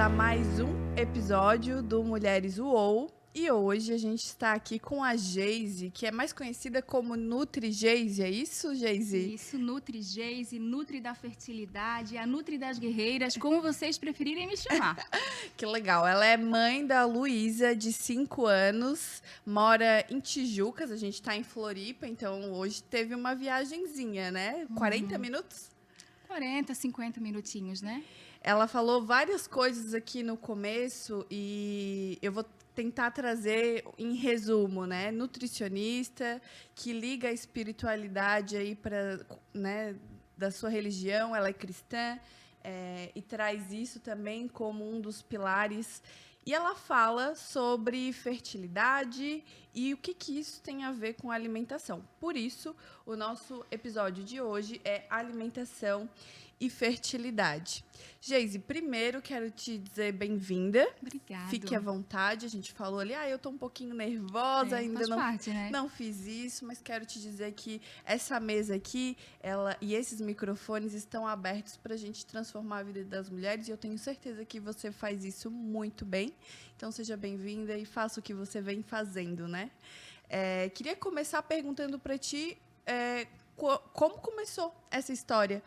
a mais um episódio do Mulheres UOL. E hoje a gente está aqui com a Geise, que é mais conhecida como Nutri Geise, é isso, Geise? Isso, Nutri Geise, Nutri da Fertilidade, a Nutri das Guerreiras, como vocês preferirem me chamar. Que legal, ela é mãe da Luísa, de 5 anos, mora em Tijucas, a gente está em Floripa, então hoje teve uma viagenzinha, né? 40 minutos? 40, 50 minutinhos, né? Ela falou várias coisas aqui no começo e eu vou tentar trazer em resumo, né? Nutricionista que liga a espiritualidade aí para, né, da sua religião, ela é cristã, e traz isso também como um dos pilares. E ela fala sobre fertilidade e o que isso tem a ver com alimentação. Por isso, o nosso episódio de hoje é alimentação e fertilidade. Geise, primeiro quero te dizer bem-vinda. Obrigada. Fique à vontade. A gente falou ali, eu tô um pouquinho nervosa, ainda faz parte, né? não fiz isso, mas quero te dizer que essa mesa aqui, ela e esses microfones estão abertos para a gente transformar a vida das mulheres e eu tenho certeza que você faz isso muito bem. Então seja bem-vinda e faça o que você vem fazendo, né? Queria começar perguntando para ti como começou essa história.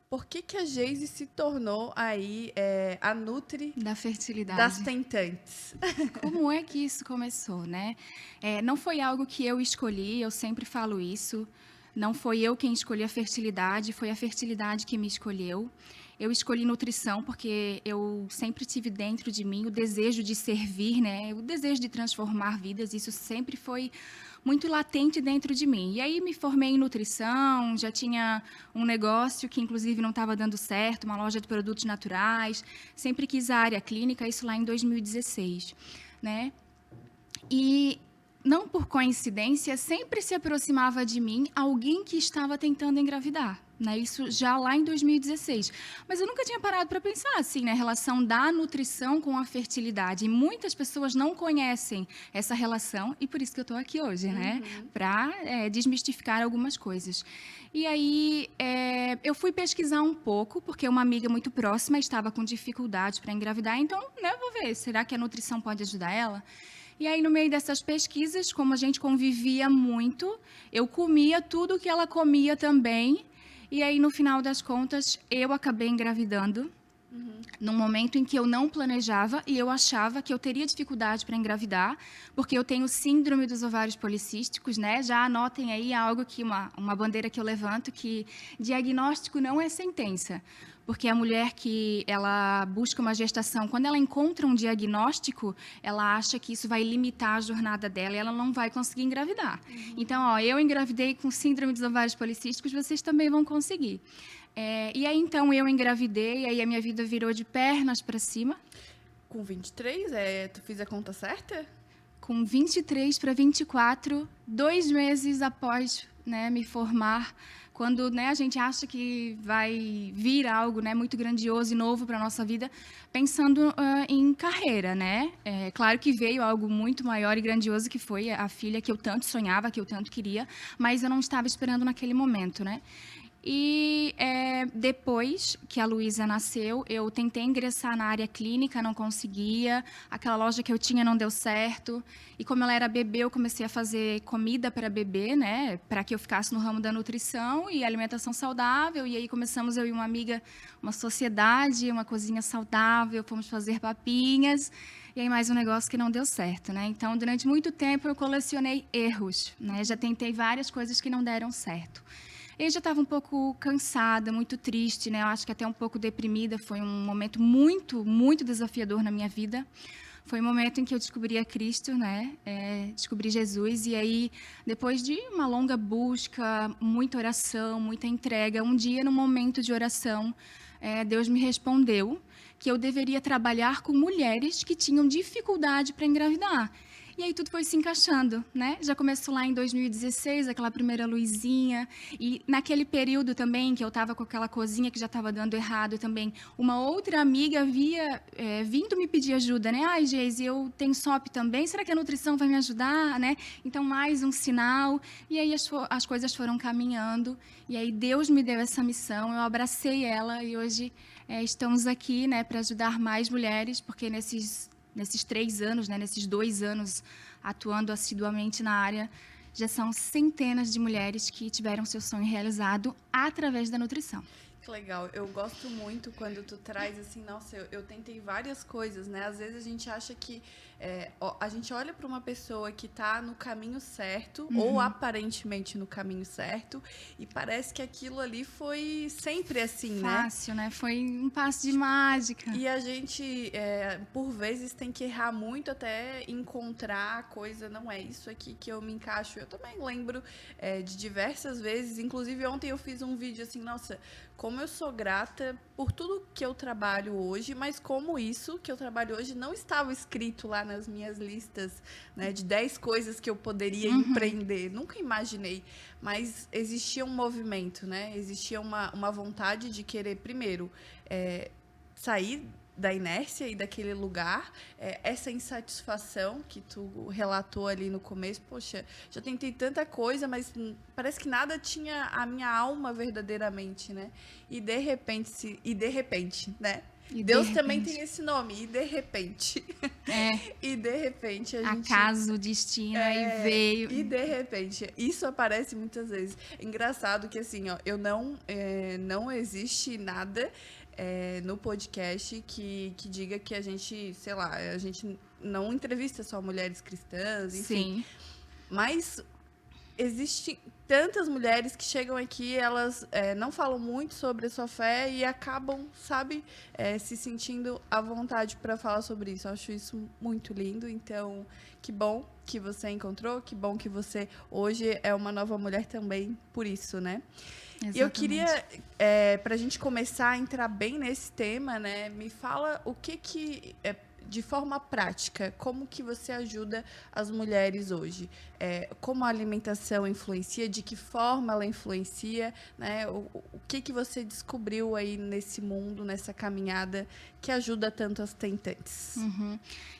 Por que a Geise se tornou aí a Nutri da fertilidade das tentantes? Como é que isso começou, né? Não foi algo que eu escolhi, eu sempre falo isso. Não foi eu quem escolhi a fertilidade, foi a fertilidade que me escolheu. Eu escolhi nutrição porque eu sempre tive dentro de mim o desejo de servir, né? O desejo de transformar vidas, isso sempre foi muito latente dentro de mim. E aí me formei em nutrição, já tinha um negócio que inclusive não estava dando certo, uma loja de produtos naturais. Sempre quis a área clínica, isso lá em 2016, né? E não por coincidência, sempre se aproximava de mim alguém que estava tentando engravidar, né? Isso já lá em 2016. Mas eu nunca tinha parado para pensar assim, né? A relação da nutrição com a fertilidade. E muitas pessoas não conhecem essa relação e por isso que eu estou aqui hoje, né? Para desmistificar algumas coisas. E aí eu fui pesquisar um pouco, porque uma amiga muito próxima estava com dificuldade para engravidar. Então, né, vou ver, será que a nutrição pode ajudar ela? E aí, no meio dessas pesquisas, como a gente convivia muito, eu comia tudo que ela comia também. E aí, no final das contas, eu acabei engravidando. Num momento em que eu não planejava e eu achava que eu teria dificuldade para engravidar, porque eu tenho síndrome dos ovários policísticos, né? Já anotem aí algo que uma bandeira que eu levanto, que diagnóstico não é sentença. Porque a mulher que ela busca uma gestação, quando ela encontra um diagnóstico, ela acha que isso vai limitar a jornada dela e ela não vai conseguir engravidar. Então, eu engravidei com síndrome dos ovários policísticos, vocês também vão conseguir. E aí, então, eu engravidei, e aí a minha vida virou de pernas para cima. Com 23, tu fiz a conta certa? Com 23 para 24, 2 meses após, né, me formar, quando, né, a gente acha que vai vir algo, né, muito grandioso e novo para a nossa vida, pensando em carreira, né? Claro que veio algo muito maior e grandioso, que foi a filha que eu tanto sonhava, que eu tanto queria, mas eu não estava esperando naquele momento, né? E depois que a Luísa nasceu, eu tentei ingressar na área clínica, não conseguia. Aquela loja que eu tinha não deu certo. E como ela era bebê, eu comecei a fazer comida para bebê, né? Para que eu ficasse no ramo da nutrição e alimentação saudável. E aí começamos, eu e uma amiga, uma sociedade, uma cozinha saudável. Fomos fazer papinhas. E aí mais um negócio que não deu certo, né? Então, durante muito tempo, eu colecionei erros, né? Já tentei várias coisas que não deram certo. Eu já estava um pouco cansada, muito triste, né? Eu acho que até um pouco deprimida. Foi um momento muito, muito desafiador na minha vida. Foi um momento em que eu descobri a Cristo, né? Descobri Jesus. E aí, depois de uma longa busca, muita oração, muita entrega, um dia, num momento de oração, Deus me respondeu que eu deveria trabalhar com mulheres que tinham dificuldade para engravidar. E aí tudo foi se encaixando, né? Já começou lá em 2016, aquela primeira luzinha. E naquele período também, que eu estava com aquela coisinha que já estava dando errado também, uma outra amiga havia vindo me pedir ajuda, né? Ai, Geise, eu tenho SOP também, será que a nutrição vai me ajudar, né? Então, mais um sinal. E aí as coisas foram caminhando. E aí Deus me deu essa missão, eu abracei ela e hoje estamos aqui, né, para ajudar mais mulheres, porque nesses 3 anos, né, nesses 2 anos atuando assiduamente na área, já são centenas de mulheres que tiveram seu sonho realizado através da nutrição. Que legal, eu gosto muito quando tu traz assim, nossa, eu tentei várias coisas, né? Às vezes a gente acha que a gente olha para uma pessoa que está no caminho certo, ou aparentemente no caminho certo, e parece que aquilo ali foi sempre assim, né? Fácil, né? Foi um passo de mágica. E a gente, por vezes, tem que errar muito até encontrar a coisa, não é isso aqui que eu me encaixo. Eu também lembro de diversas vezes, inclusive ontem eu fiz um vídeo assim, nossa, como eu sou grata por tudo que eu trabalho hoje, mas como isso que eu trabalho hoje não estava escrito lá nas minhas listas, né, de 10 coisas que eu poderia empreender. Nunca imaginei, mas existia um movimento, né? Existia uma vontade de querer, primeiro, sair da inércia e daquele lugar, essa insatisfação que tu relatou ali no começo, poxa, já tentei tanta coisa, mas parece que nada tinha a minha alma verdadeiramente, né? E de repente, né? E Deus de também repente. tem esse nome, e de repente. É. E de repente a gente... Acaso, destino, aí veio. E de repente, isso aparece muitas vezes. Engraçado que assim, ó, não existe nada no podcast que diga que a gente, sei lá, a gente não entrevista só mulheres cristãs, enfim. Sim. Mas existem tantas mulheres que chegam aqui, elas não falam muito sobre a sua fé e acabam, sabe, se sentindo à vontade para falar sobre isso. Eu acho isso muito lindo. Então, que bom que você encontrou, que bom que você hoje é uma nova mulher também por isso, né? Exatamente. E eu queria, para a gente começar a entrar bem nesse tema, né? Me fala o que de forma prática, como que você ajuda as mulheres hoje? Como a alimentação influencia, de que forma ela influencia, né? O que você descobriu aí nesse mundo, nessa caminhada, que ajuda tanto as tentantes?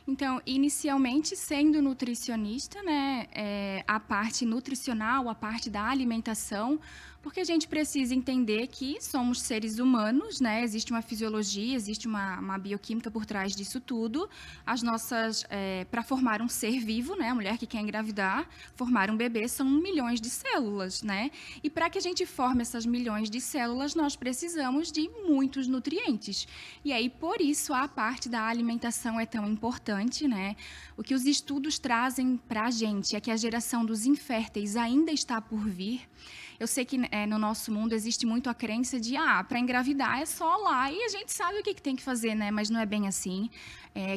Então, inicialmente, sendo nutricionista, né, a parte nutricional, a parte da alimentação, porque a gente precisa entender que somos seres humanos, né? Existe uma fisiologia, existe uma bioquímica por trás disso tudo. As nossas, para formar um ser vivo, né? A mulher que quer engravidar, formar um bebê são milhões de células, né? E para que a gente forme essas milhões de células, nós precisamos de muitos nutrientes. E aí, por isso, a parte da alimentação é tão importante, né? O que os estudos trazem para a gente é que a geração dos inférteis ainda está por vir. Eu sei que no nosso mundo existe muito a crença de, para engravidar é só lá, e a gente sabe o que tem que fazer, né? Mas não é bem assim.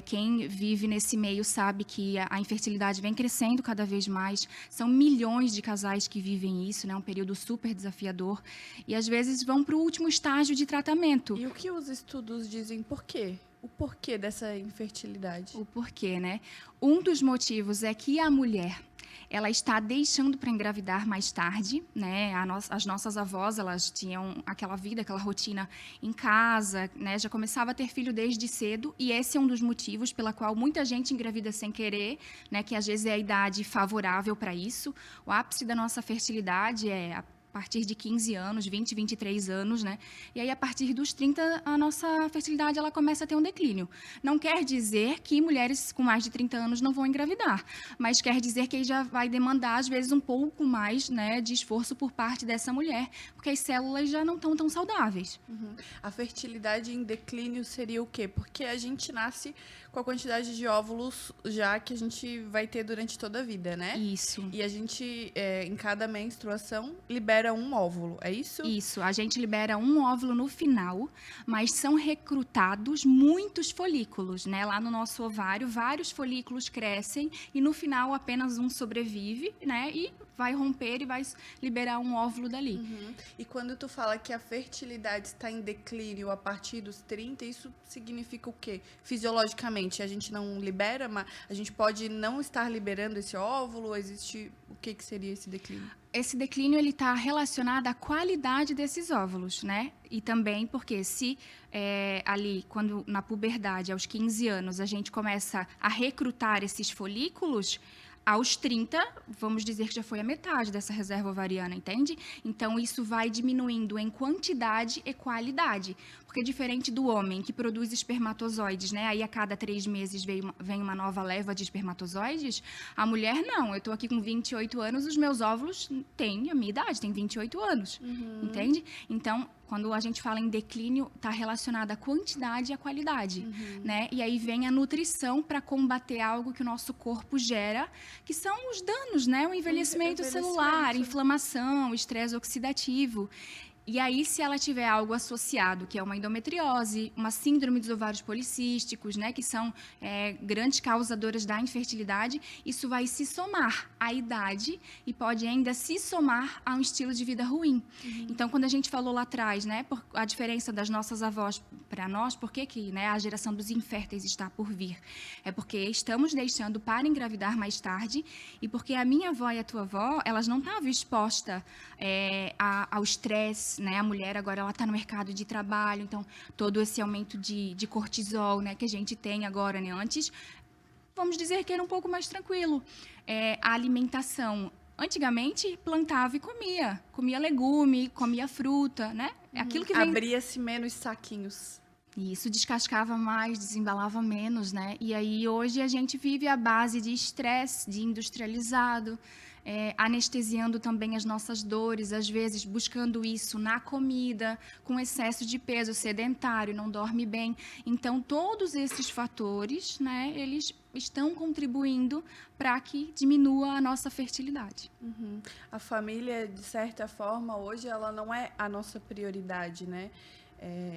Quem vive nesse meio sabe que a infertilidade vem crescendo cada vez mais. São milhões de casais que vivem isso, né? Um período super desafiador. E, às vezes, vão para o último estágio de tratamento. E o que os estudos dizem por quê? O porquê dessa infertilidade? O porquê, né? Um dos motivos é que a mulher, ela está deixando para engravidar mais tarde, né? As nossas avós, elas tinham aquela vida, aquela rotina em casa, né? Já começava a ter filho desde cedo, e esse é um dos motivos pela qual muita gente engravida sem querer, né? Que às vezes é a idade favorável para isso. O ápice da nossa fertilidade é a partir de 15 anos, 20, 23 anos, né? E aí, a partir dos 30, a nossa fertilidade ela começa a ter um declínio. Não quer dizer que mulheres com mais de 30 anos não vão engravidar, mas quer dizer que aí já vai demandar, às vezes, um pouco mais, né, de esforço por parte dessa mulher, porque as células já não estão tão saudáveis. A fertilidade em declínio seria o quê? Porque a gente nasce com a quantidade de óvulos já que a gente vai ter durante toda a vida, né? Isso. E a gente, em cada menstruação, libera um óvulo, é isso? Isso, a gente libera um óvulo no final, mas são recrutados muitos folículos, né? Lá no nosso ovário, vários folículos crescem e no final apenas um sobrevive, né? E vai romper e vai liberar um óvulo dali. Uhum. E quando tu fala que a fertilidade está em declínio a partir dos 30, isso significa o quê? Fisiologicamente, a gente não libera, mas a gente pode não estar liberando esse óvulo? Existe o que seria esse declínio? Esse declínio ele está relacionado à qualidade desses óvulos, né? E também porque se ali, quando na puberdade, aos 15 anos, a gente começa a recrutar esses folículos, aos 30, vamos dizer que já foi a metade dessa reserva ovariana, entende? Então, isso vai diminuindo em quantidade e qualidade. Porque diferente do homem, que produz espermatozoides, né? Aí, a cada 3 meses vem uma nova leva de espermatozoides, a mulher, não. Eu estou aqui com 28 anos, os meus óvulos têm a minha idade, têm 28 anos, entende? Então, quando a gente fala em declínio, está relacionado à quantidade e à qualidade, né? E aí vem a nutrição para combater algo que o nosso corpo gera, que são os danos, né? O envelhecimento celular, inflamação, estresse oxidativo. E aí, se ela tiver algo associado, que é uma endometriose, uma síndrome dos ovários policísticos, né, que são grandes causadoras da infertilidade, isso vai se somar à idade e pode ainda se somar a um estilo de vida ruim. Então, quando a gente falou lá atrás, né, a diferença das nossas avós para nós, por que né, a geração dos inférteis está por vir? É porque estamos deixando para engravidar mais tarde e porque a minha avó e a tua avó, elas não estavam expostas ao estresse, né? A mulher agora ela está no mercado de trabalho, então todo esse aumento de cortisol, né, que a gente tem agora, né? Antes, vamos dizer que era um pouco mais tranquilo. A alimentação, antigamente plantava e comia legume, comia fruta, né? Aquilo que vem... Abria-se menos saquinhos. Isso, descascava mais, desembalava menos, né? E aí hoje a gente vive à base de estresse, de industrializado, anestesiando também as nossas dores, às vezes buscando isso na comida, com excesso de peso, sedentário, não dorme bem. Então, todos esses fatores, né, eles estão contribuindo para que diminua a nossa fertilidade. A família, de certa forma, hoje, ela não é a nossa prioridade, né?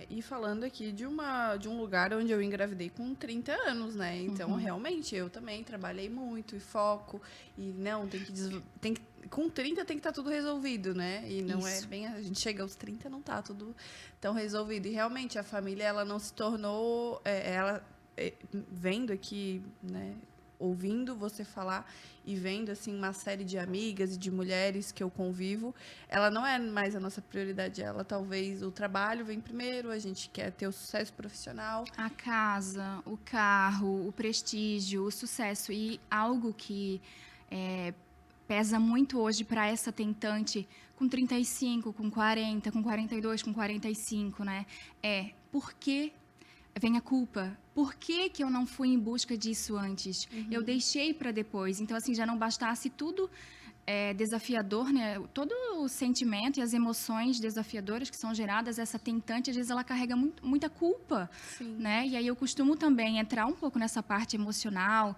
E falando aqui de um lugar onde eu engravidei com 30 anos, né? Então, realmente, eu também trabalhei muito e foco. E não, com 30 tem que estar tudo resolvido, né? E não é bem... A gente chega aos 30, não está tudo tão resolvido. E, realmente, a família, ela não se tornou... vendo aqui, né? Ouvindo você falar e vendo assim uma série de amigas e de mulheres que eu convivo, ela não é mais a nossa prioridade. Ela talvez o trabalho vem primeiro, a gente quer ter o sucesso profissional, a casa, o carro, o prestígio, o sucesso e algo que pesa muito hoje para essa tentante com 35, com 40, com 42, com 45, né? Por que vem a culpa? Por que eu não fui em busca disso antes? Eu deixei para depois. Então, assim, já não bastasse tudo desafiador, né? Todo o sentimento e as emoções desafiadoras que são geradas, essa tentante, às vezes ela carrega muita culpa, né? E aí eu costumo também entrar um pouco nessa parte emocional,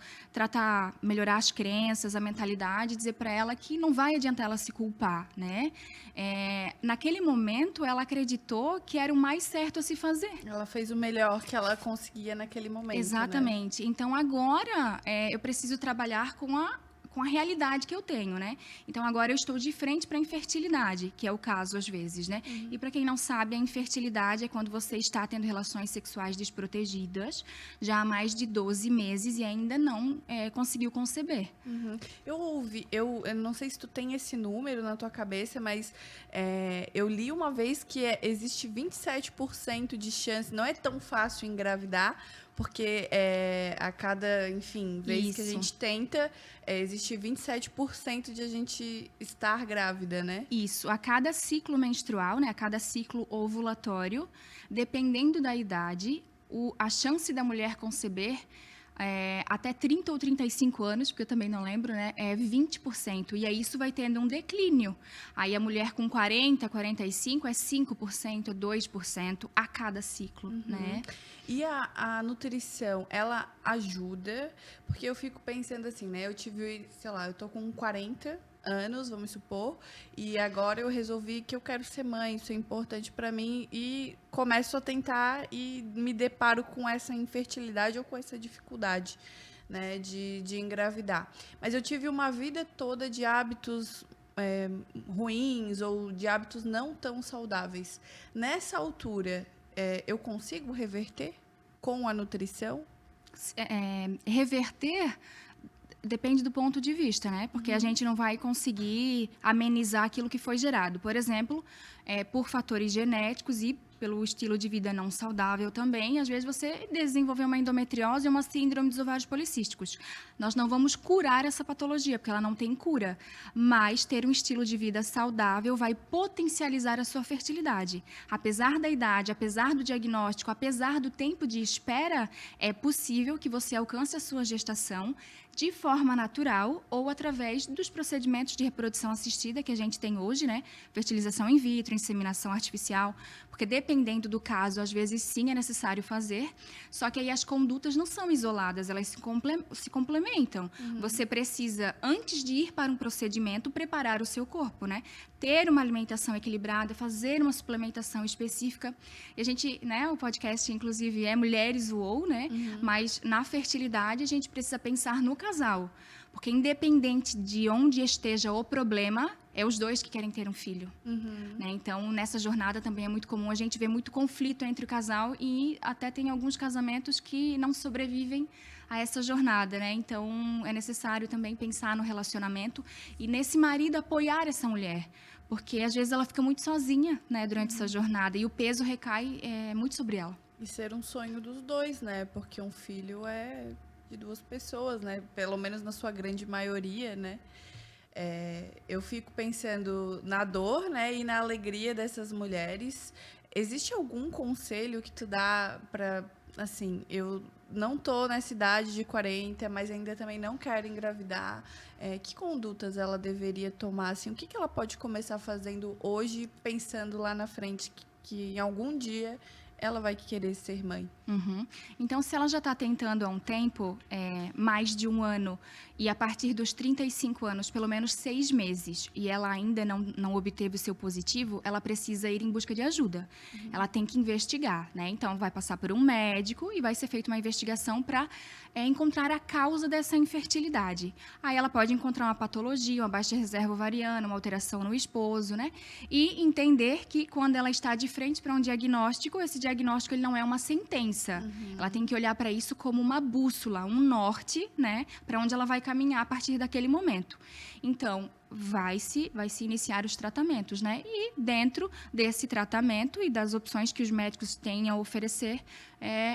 melhorar as crenças, a mentalidade, dizer para ela que não vai adiantar ela se culpar, né? Naquele momento, ela acreditou que era o mais certo a se fazer. Ela fez o melhor que ela conseguia naquele momento. Exatamente. Né? Então, agora, eu preciso trabalhar com a realidade que eu tenho, né? Então, agora eu estou de frente para a infertilidade, que é o caso às vezes, né? E para quem não sabe, a infertilidade é quando você está tendo relações sexuais desprotegidas já há mais de 12 meses e ainda não conseguiu conceber. Eu não sei se tu tem esse número na tua cabeça, mas eu li uma vez que existe 27% de chance, não é tão fácil engravidar, porque a cada, enfim, vez que a gente tenta, existe 27% de a gente estar grávida, né? Isso. A cada ciclo menstrual, né, a cada ciclo ovulatório, dependendo da idade, a chance da mulher conceber até 30 ou 35 anos, porque eu também não lembro, né, é 20%. E aí isso vai tendo um declínio. Aí a mulher com 40, 45 é 5%, 2% a cada ciclo, né? E a nutrição, ela ajuda? Porque eu fico pensando assim, né? Eu tive, sei lá, eu tô com 40 anos, vamos supor, e agora eu resolvi que eu quero ser mãe, isso é importante para mim, e começo a tentar e me deparo com essa infertilidade ou com essa dificuldade, né, de engravidar. Mas eu tive uma vida toda de hábitos ruins ou de hábitos não tão saudáveis. Nessa altura, eu consigo reverter com a nutrição? Reverter depende do ponto de vista, né? Porque a gente não vai conseguir amenizar aquilo que foi gerado. Por exemplo, por fatores genéticos e pelo estilo de vida não saudável também, às vezes você desenvolveu uma endometriose ou uma síndrome dos ovários policísticos. Nós não vamos curar essa patologia, porque ela não tem cura, mas ter um estilo de vida saudável vai potencializar a sua fertilidade. Apesar da idade, apesar do diagnóstico, apesar do tempo de espera, é possível que você alcance a sua gestação de forma natural ou através dos procedimentos de reprodução assistida que a gente tem hoje, né? Fertilização in vitro, inseminação artificial, porque dependendo do caso, às vezes sim é necessário fazer, só que aí as condutas não são isoladas, elas se complementam. Você precisa, antes de ir para um procedimento, preparar o seu corpo, né? Ter uma alimentação equilibrada, fazer uma suplementação específica. E a gente, né, o podcast, inclusive, é Mulheres UOL, né? Mas na fertilidade a gente precisa pensar no casal. Porque independente de onde esteja o problema, é os dois que querem ter um filho. Né? Então, nessa jornada também é muito comum a gente ver muito conflito entre o casal e até tem alguns casamentos que não sobrevivem a essa jornada, né? Então, é necessário também pensar no relacionamento e nesse marido apoiar essa mulher. Porque, às vezes, ela fica muito sozinha, né, durante essa jornada e o peso recai muito sobre ela. E ser um sonho dos dois, né? Porque um filho é de duas pessoas, né? Pelo menos na sua grande maioria, né? Eu fico pensando na dor, né, e na alegria dessas mulheres. Existe algum conselho que tu dá para, assim, eu não tô nessa idade de 40, mas ainda também não quero engravidar. Que condutas ela deveria tomar? Assim, o que ela pode começar fazendo hoje, pensando lá na frente que em algum dia ela vai querer ser mãe? Então, se ela já está tentando há um tempo, mais de um ano, e a partir dos 35 anos, pelo menos 6 meses, e ela ainda não obteve o seu positivo, ela precisa ir em busca de ajuda. Ela tem que investigar, né? Então, vai passar por um médico e vai ser feita uma investigação para encontrar a causa dessa infertilidade. Aí ela pode encontrar uma patologia, uma baixa reserva ovariana, uma alteração no esposo, né? E entender que quando ela está de frente para um diagnóstico, esse diagnóstico ele não é uma sentença. Ela tem que olhar para isso como uma bússola, um norte, né, para onde ela vai caminhar a partir daquele momento. Então, vai-se iniciar os tratamentos, né? E dentro desse tratamento e das opções que os médicos têm a oferecer,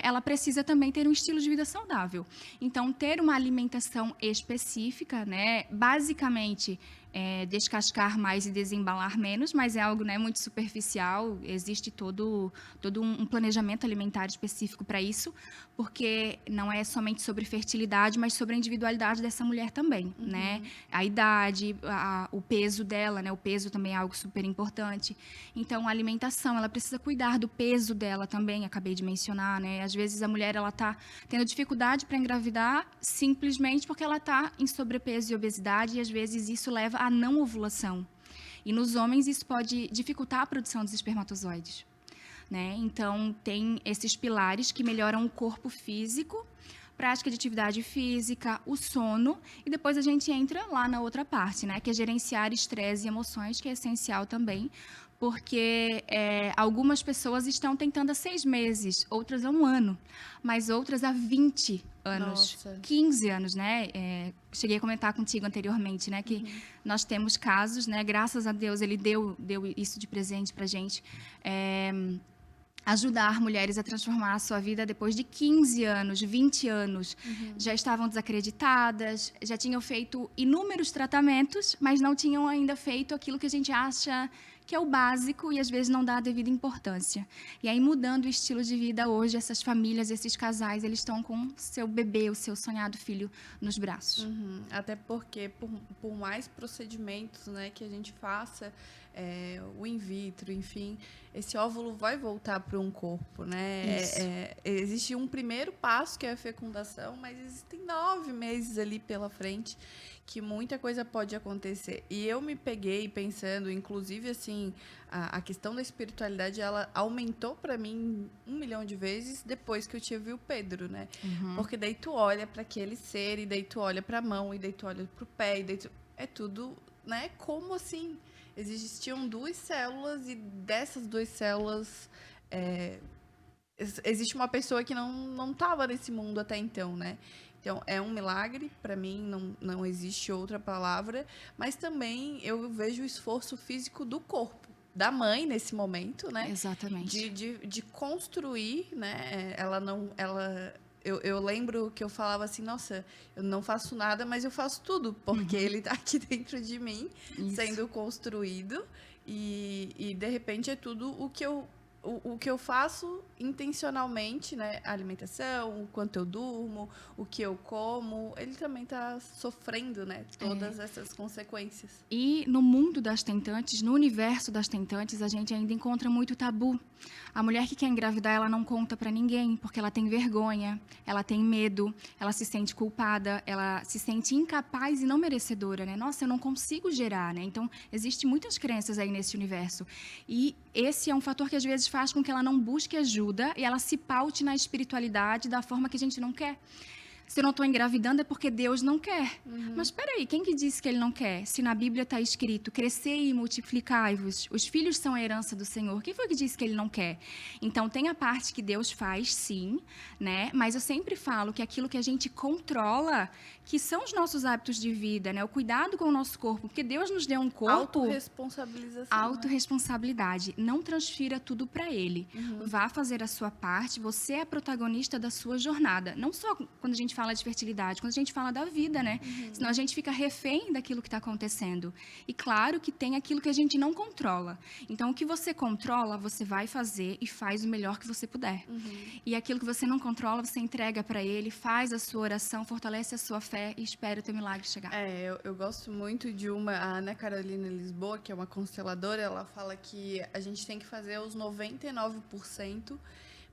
ela precisa também ter um estilo de vida saudável. Então, ter uma alimentação específica, né? Basicamente, descascar mais e desembalar menos, mas é algo, né, muito superficial. Existe todo um planejamento alimentar específico para isso, porque não é somente sobre fertilidade, mas sobre a individualidade dessa mulher também, né? A idade, o peso dela, né? O peso também é algo super importante. Então, a alimentação, ela precisa cuidar do peso dela também, acabei de mencionar, né? Às vezes a mulher, ela tá tendo dificuldade para engravidar simplesmente porque ela tá em sobrepeso e obesidade e às vezes isso leva à não ovulação. E nos homens isso pode dificultar a produção dos espermatozoides, né? Então, tem esses pilares que melhoram o corpo físico, prática de atividade física, o sono, e depois a gente entra lá na outra parte, né? Que é gerenciar estresse e emoções, que é essencial também, porque algumas pessoas estão tentando há 6 meses, outras há 1 ano, mas outras há 20 anos, Nossa. 15 anos, né? Cheguei a comentar contigo anteriormente, né? Que nós temos casos, né? Graças a Deus, ele deu isso de presente pra gente. Ajudar mulheres a transformar a sua vida depois de 15 anos, 20 anos. Já estavam desacreditadas, já tinham feito inúmeros tratamentos, mas não tinham ainda feito aquilo que a gente acha que é o básico e às vezes não dá a devida importância. E aí, mudando o estilo de vida hoje, essas famílias, esses casais, eles estão com o seu bebê, o seu sonhado filho nos braços. Até porque, por mais procedimentos, né, que a gente faça, o in vitro, enfim, esse óvulo vai voltar para um corpo, né? Existe um primeiro passo, que é a fecundação, mas existem 9 meses ali pela frente que muita coisa pode acontecer. E eu me peguei pensando, inclusive, assim, a questão da espiritualidade, ela aumentou para mim 1 milhão de vezes depois que eu tive o Pedro, né? Porque daí tu olha para aquele ser, e daí tu olha para a mão, e daí tu olha para o pé, e daí é tudo, né? Como assim? Existiam 2 células, e dessas 2 células existe uma pessoa que não estava nesse mundo até então, né? Então, é um milagre, para mim, não existe outra palavra, mas também eu vejo o esforço físico do corpo, da mãe nesse momento, né? Exatamente. De construir, né? Eu lembro que eu falava assim, nossa, eu não faço nada, mas eu faço tudo, porque ele está aqui dentro de mim, sendo construído, e de repente é tudo o que eu faço intencionalmente, né? A alimentação, o quanto eu durmo, o que eu como, ele também está sofrendo, né? Todas essas consequências. E no mundo das tentantes, no universo das tentantes, a gente ainda encontra muito tabu. A mulher que quer engravidar, ela não conta para ninguém, porque ela tem vergonha, ela tem medo, ela se sente culpada, ela se sente incapaz e não merecedora, né? Nossa, eu não consigo gerar, né? Então, existem muitas crenças aí nesse universo. E esse é um fator que às vezes faz com que ela não busque ajuda e ela se paute na espiritualidade da forma que a gente não quer. Se eu não estou engravidando é porque Deus não quer. Mas espera aí, quem que disse que Ele não quer? Se na Bíblia está escrito, crescei e multiplicai-vos, os filhos são a herança do Senhor. Quem foi que disse que Ele não quer? Então, tem a parte que Deus faz, sim, né? Mas eu sempre falo que aquilo que a gente controla, que são os nossos hábitos de vida, né? O cuidado com o nosso corpo, porque Deus nos deu um corpo... Autorresponsabilização. Autorresponsabilidade. Não transfira tudo para Ele. Vá fazer a sua parte, você é a protagonista da sua jornada. Não só quando a gente fala de fertilidade, quando a gente fala da vida, né? Senão a gente fica refém daquilo que está acontecendo. E claro que tem aquilo que a gente não controla. Então, o que você controla, você vai fazer e faz o melhor que você puder. E aquilo que você não controla, você entrega para Ele, faz a sua oração, fortalece a sua fé e espera o teu milagre chegar. Eu gosto muito de a Ana Carolina Lisboa, que é uma consteladora, ela fala que a gente tem que fazer os 99%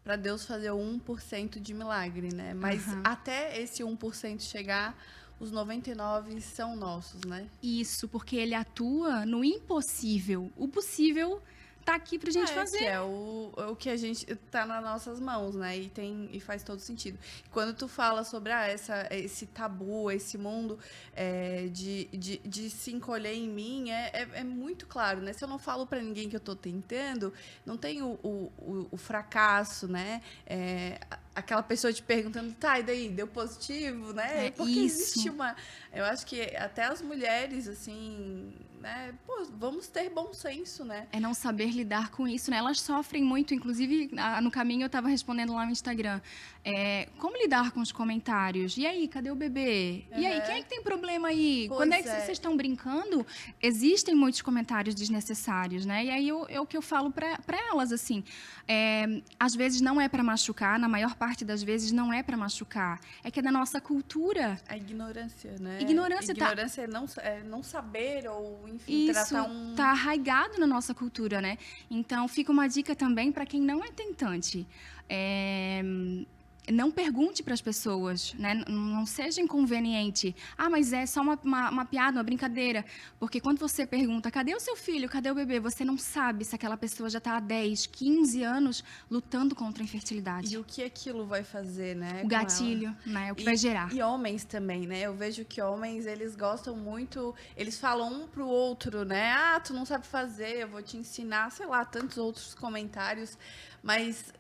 para Deus fazer o 1% de milagre, né? Mas até esse 1% chegar, os 99 são nossos, né? Isso, porque Ele atua no impossível. O possível tá aqui pra gente fazer. Que é o que a gente tá nas nossas mãos, né? E faz todo sentido. Quando tu fala sobre esse tabu, esse mundo de se encolher em mim, é muito claro, né? Se eu não falo pra ninguém que eu tô tentando, não tem o fracasso, né? Aquela pessoa te perguntando, tá, e daí, deu positivo, né? Porque existe eu acho que até as mulheres, assim, né? Pô, vamos ter bom senso, né? É não saber lidar com isso, né? Elas sofrem muito, inclusive, no caminho eu estava respondendo lá no Instagram. Como lidar com os comentários? E aí, cadê o bebê? E aí, quem é que tem problema aí? Quando é que vocês estão brincando? Existem muitos comentários desnecessários, né? E aí, é o que eu falo para elas, assim. Às vezes não é para machucar, na maior parte das vezes não é para machucar. É que é da nossa cultura. A ignorância, né? Ignorância é não saber ou, enfim, isso tratar tá arraigado na nossa cultura, né? Então, fica uma dica também para quem não é tentante. Não pergunte para as pessoas, né? Não seja inconveniente. Mas é só uma piada, uma brincadeira. Porque quando você pergunta, cadê o seu filho, cadê o bebê? Você não sabe se aquela pessoa já está há 10, 15 anos lutando contra a infertilidade. E o que aquilo vai fazer, né? O gatilho, né? O que vai gerar. E homens também, né? Eu vejo que homens, eles gostam muito... Eles falam um pro outro, né? Tu não sabe fazer, eu vou te ensinar. Sei lá, tantos outros comentários. Mas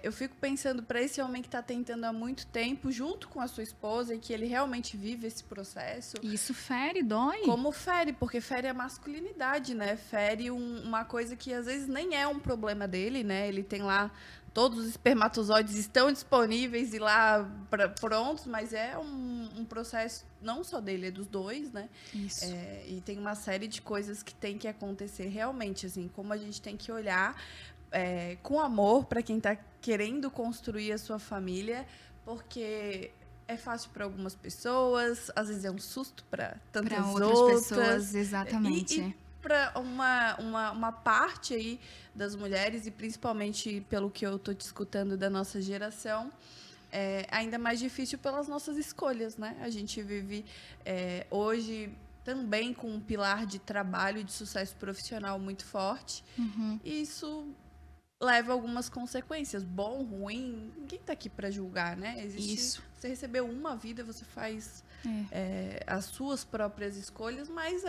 eu fico pensando para esse homem que está tentando há muito tempo, junto com a sua esposa, e que ele realmente vive esse processo. Isso fere, dói. Como fere, porque fere a masculinidade, né? Fere uma coisa que às vezes nem é um problema dele, né? Ele tem lá, todos os espermatozoides estão disponíveis e lá prontos, mas é um processo não só dele, é dos dois, né? Isso. E tem uma série de coisas que tem que acontecer realmente, assim, como a gente tem que olhar com amor para quem está querendo construir a sua família, porque é fácil para algumas pessoas, às vezes é um susto para tantas outras pessoas, exatamente. para uma parte aí das mulheres, e principalmente pelo que eu estou te escutando da nossa geração, é ainda mais difícil pelas nossas escolhas, né? A gente vive hoje também com um pilar de trabalho e de sucesso profissional muito forte. E isso leva a algumas consequências, bom, ruim, ninguém está aqui para julgar, né? Isso. Você recebeu uma vida, você faz as suas próprias escolhas, mas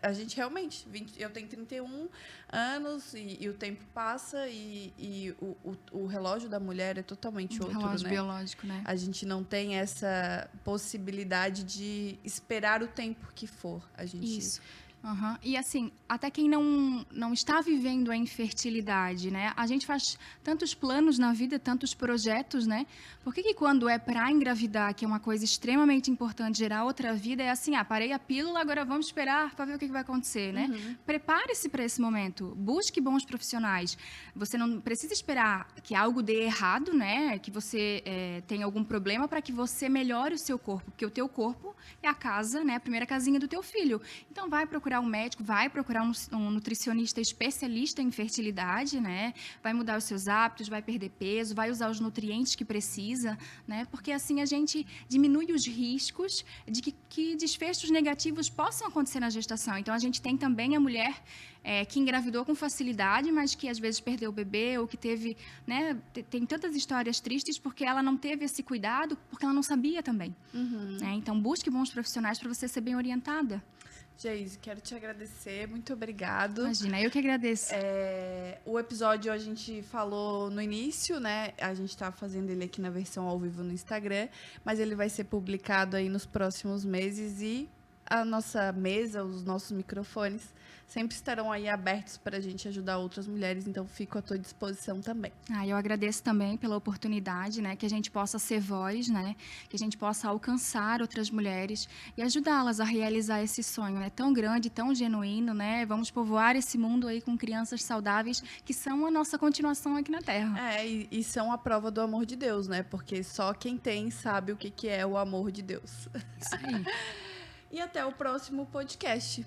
a gente realmente, eu tenho 31 anos e o tempo passa e o relógio da mulher é totalmente outro, relógio né? biológico, né? A gente não tem essa possibilidade de esperar o tempo que for. A gente... Isso. E assim, até quem não está vivendo a infertilidade, né? A gente faz tantos planos na vida, tantos projetos, né? Por que quando é para engravidar, que é uma coisa extremamente importante, gerar outra vida, é assim, parei a pílula, agora vamos esperar para ver o que vai acontecer, né? Prepare-se para esse momento, busque bons profissionais. Você não precisa esperar que algo dê errado, né? Que você tenha algum problema para que você melhore o seu corpo, porque o teu corpo é a casa, né? A primeira casinha do teu filho. Então, vai procurar um médico, vai procurar um nutricionista especialista em fertilidade, né? Vai mudar os seus hábitos, vai perder peso, vai usar os nutrientes que precisa, né? Porque assim a gente diminui os riscos de que desfechos negativos possam acontecer na gestação. Então, a gente tem também a mulher que engravidou com facilidade, mas que às vezes perdeu o bebê ou que teve, né? Tem tantas histórias tristes porque ela não teve esse cuidado, porque ela não sabia também. Né? Então, busque bons profissionais para você ser bem orientada. Geise, quero te agradecer, muito obrigado. Imagina, eu que agradeço. O episódio a gente falou no início, né? A gente tá fazendo ele aqui na versão ao vivo no Instagram, mas ele vai ser publicado aí nos próximos meses e a nossa mesa, os nossos microfones sempre estarão aí abertos para a gente ajudar outras mulheres, então fico à tua disposição também. Eu agradeço também pela oportunidade, né, que a gente possa ser voz, né, que a gente possa alcançar outras mulheres e ajudá-las a realizar esse sonho, né, tão grande, tão genuíno, né, vamos povoar esse mundo aí com crianças saudáveis que são a nossa continuação aqui na Terra. E são a prova do amor de Deus, né, porque só quem tem sabe o que é o amor de Deus. Isso aí. E até o próximo podcast.